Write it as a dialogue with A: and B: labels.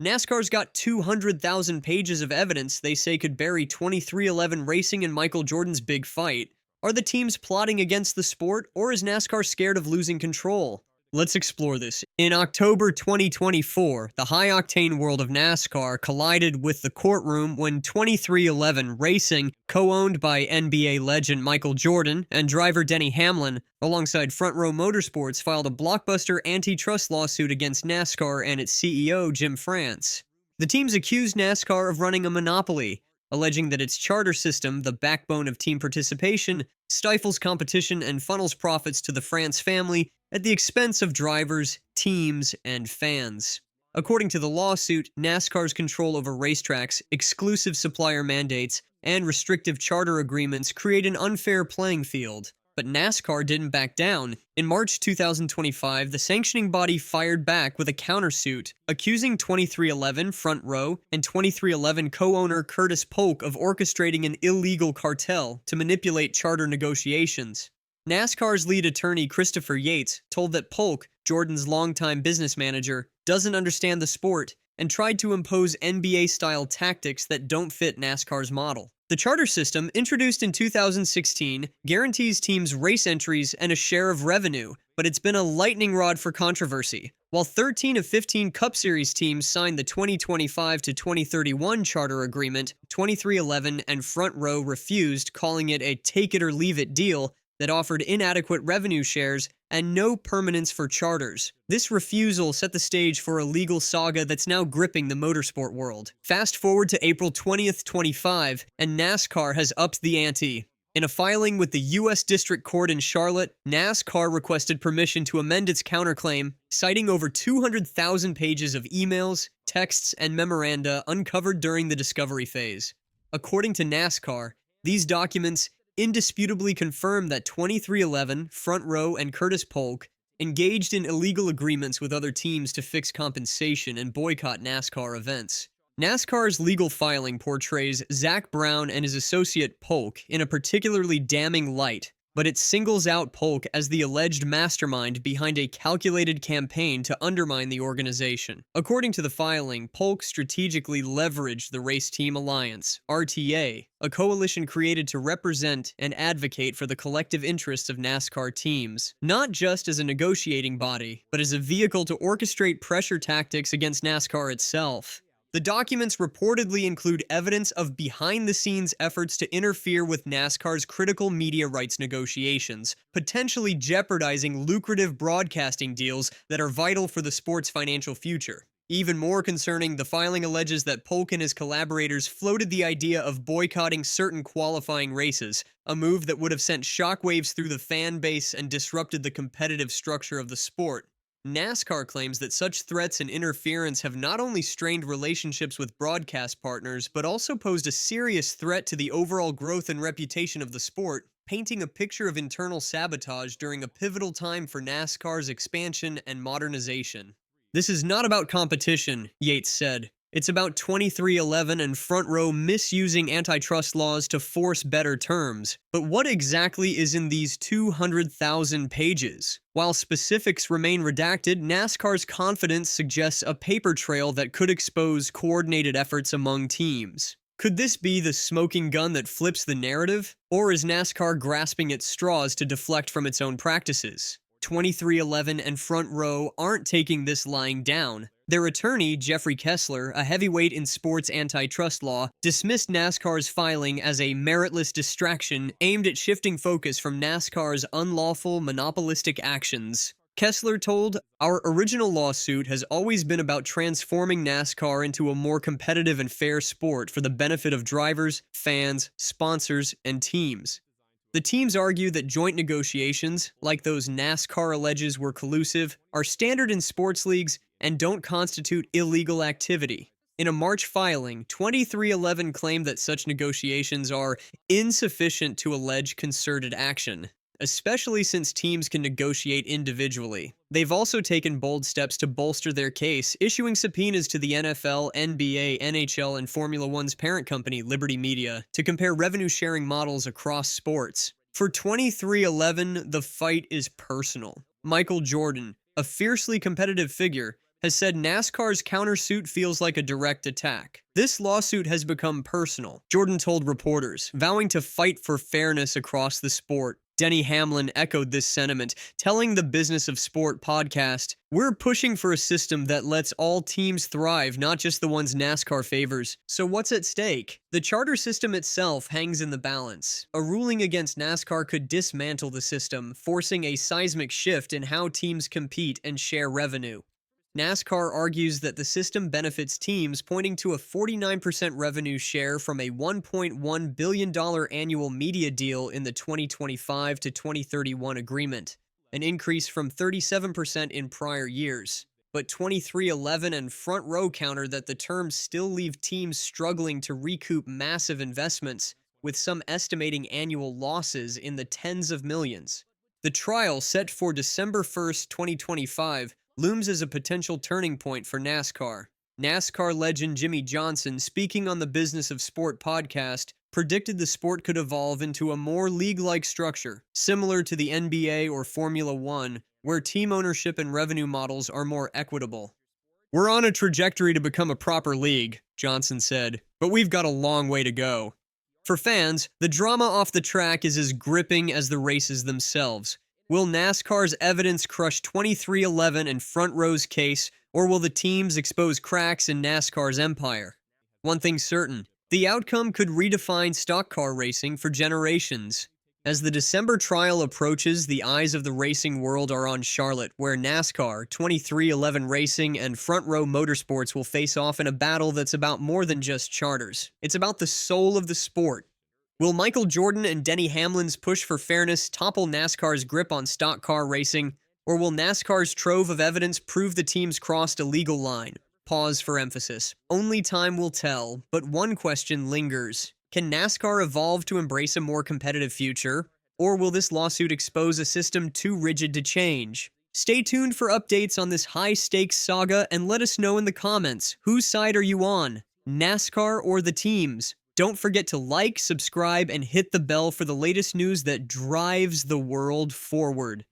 A: NASCAR's got 200,000 pages of evidence they say could bury 2311 Racing and Michael Jordan's big fight. Are the teams plotting against the sport, or is NASCAR scared of losing control? Let's explore this. In October 2024, the high-octane world of NASCAR collided with the courtroom when 2311 Racing, co-owned by NBA legend Michael Jordan and driver Denny Hamlin, alongside Front Row Motorsports, filed a blockbuster antitrust lawsuit against NASCAR and its CEO, Jim France. The teams accused NASCAR of running a monopoly, alleging that its charter system, the backbone of team participation, stifles competition and funnels profits to the France family at the expense of drivers, teams, and fans. According to the lawsuit, NASCAR's control over racetracks, exclusive supplier mandates, and restrictive charter agreements create an unfair playing field. But NASCAR didn't back down. In March 2025, the sanctioning body fired back with a countersuit, accusing 2311 Front Row and 2311 co-owner Curtis Polk of orchestrating an illegal cartel to manipulate charter negotiations. NASCAR's lead attorney Christopher Yates told that Polk, Jordan's longtime business manager, doesn't understand the sport and tried to impose NBA-style tactics that don't fit NASCAR's model. The charter system, introduced in 2016, guarantees teams race entries and a share of revenue, but it's been a lightning rod for controversy. While 13 of 15 Cup Series teams signed the 2025 to 2031 charter agreement, 2311 and Front Row refused, calling it a take-it-or-leave-it deal that offered inadequate revenue shares and no permanence for charters. This refusal set the stage for a legal saga that's now gripping the motorsport world. Fast forward to April 20th, 25, and NASCAR has upped the ante. In a filing with the U.S. District Court in Charlotte, NASCAR requested permission to amend its counterclaim, citing over 200,000 pages of emails, texts, and memoranda uncovered during the discovery phase. According to NASCAR, these documents indisputably confirm that 2311, Front Row, and Curtis Polk engaged in illegal agreements with other teams to fix compensation and boycott NASCAR events. NASCAR's legal filing portrays Zach Brown and his associate Polk in a particularly damning light, but it singles out Polk as the alleged mastermind behind a calculated campaign to undermine the organization. According to the filing, Polk strategically leveraged the Race Team Alliance, RTA, a coalition created to represent and advocate for the collective interests of NASCAR teams, not just as a negotiating body, but as a vehicle to orchestrate pressure tactics against NASCAR itself. The documents reportedly include evidence of behind-the-scenes efforts to interfere with NASCAR's critical media rights negotiations, potentially jeopardizing lucrative broadcasting deals that are vital for the sport's financial future. Even more concerning, the filing alleges that Polk and his collaborators floated the idea of boycotting certain qualifying races, a move that would have sent shockwaves through the fan base and disrupted the competitive structure of the sport. NASCAR claims that such threats and interference have not only strained relationships with broadcast partners, but also posed a serious threat to the overall growth and reputation of the sport, painting a picture of internal sabotage during a pivotal time for NASCAR's expansion and modernization. This is not about competition, Yates said. It's about 2311 and Front Row misusing antitrust laws to force better terms. But what exactly is in these 200,000 pages? While specifics remain redacted, NASCAR's confidence suggests a paper trail that could expose coordinated efforts among teams. Could this be the smoking gun that flips the narrative? Or is NASCAR grasping at straws to deflect from its own practices? 2311 and Front Row aren't taking this lying down. Their attorney, Jeffrey Kessler, a heavyweight in sports antitrust law, dismissed NASCAR's filing as a meritless distraction aimed at shifting focus from NASCAR's unlawful, monopolistic actions. Kessler told, "Our original lawsuit has always been about transforming NASCAR into a more competitive and fair sport for the benefit of drivers, fans, sponsors, and teams." The teams argue that joint negotiations, like those NASCAR alleges were collusive, are standard in sports leagues and don't constitute illegal activity. In a March filing, 2311 claimed that such negotiations are insufficient to allege concerted action, especially since teams can negotiate individually. They've also taken bold steps to bolster their case, issuing subpoenas to the NFL, NBA, NHL, and Formula One's parent company, Liberty Media, to compare revenue-sharing models across sports. For 2311, the fight is personal. Michael Jordan, a fiercely competitive figure, has said NASCAR's countersuit feels like a direct attack. This lawsuit has become personal, Jordan told reporters, vowing to fight for fairness across the sport. Denny Hamlin echoed this sentiment, telling the Business of Sport podcast, "We're pushing for a system that lets all teams thrive, not just the ones NASCAR favors. So what's at stake?" The charter system itself hangs in the balance. A ruling against NASCAR could dismantle the system, forcing a seismic shift in how teams compete and share revenue. NASCAR argues that the system benefits teams, pointing to a 49% revenue share from a $1.1 billion annual media deal in the 2025 to 2031 agreement, an increase from 37% in prior years. But 2311 and Front Row counter that the terms still leave teams struggling to recoup massive investments, with some estimating annual losses in the tens of millions. The trial, set for December 1st, 2025, looms as a potential turning point for NASCAR. NASCAR legend Jimmy Johnson, speaking on the Business of Sport podcast, predicted the sport could evolve into a more league-like structure, similar to the NBA or Formula One, where team ownership and revenue models are more equitable. "We're on a trajectory to become a proper league," Johnson said, "but we've got a long way to go." For fans, the drama off the track is as gripping as the races themselves. Will NASCAR's evidence crush 2311 and Front Row's case, or will the teams expose cracks in NASCAR's empire? One thing's certain, the outcome could redefine stock car racing for generations. As the December trial approaches, the eyes of the racing world are on Charlotte, where NASCAR, 2311 Racing, and Front Row Motorsports will face off in a battle that's about more than just charters. It's about the soul of the sport. Will Michael Jordan and Denny Hamlin's push for fairness topple NASCAR's grip on stock car racing, or will NASCAR's trove of evidence prove the teams crossed a legal line? Pause for emphasis. Only time will tell, but one question lingers. Can NASCAR evolve to embrace a more competitive future, or will this lawsuit expose a system too rigid to change? Stay tuned for updates on this high-stakes saga and let us know in the comments, whose side are you on, NASCAR or the teams? Don't forget to like, subscribe, and hit the bell for the latest news that drives the world forward.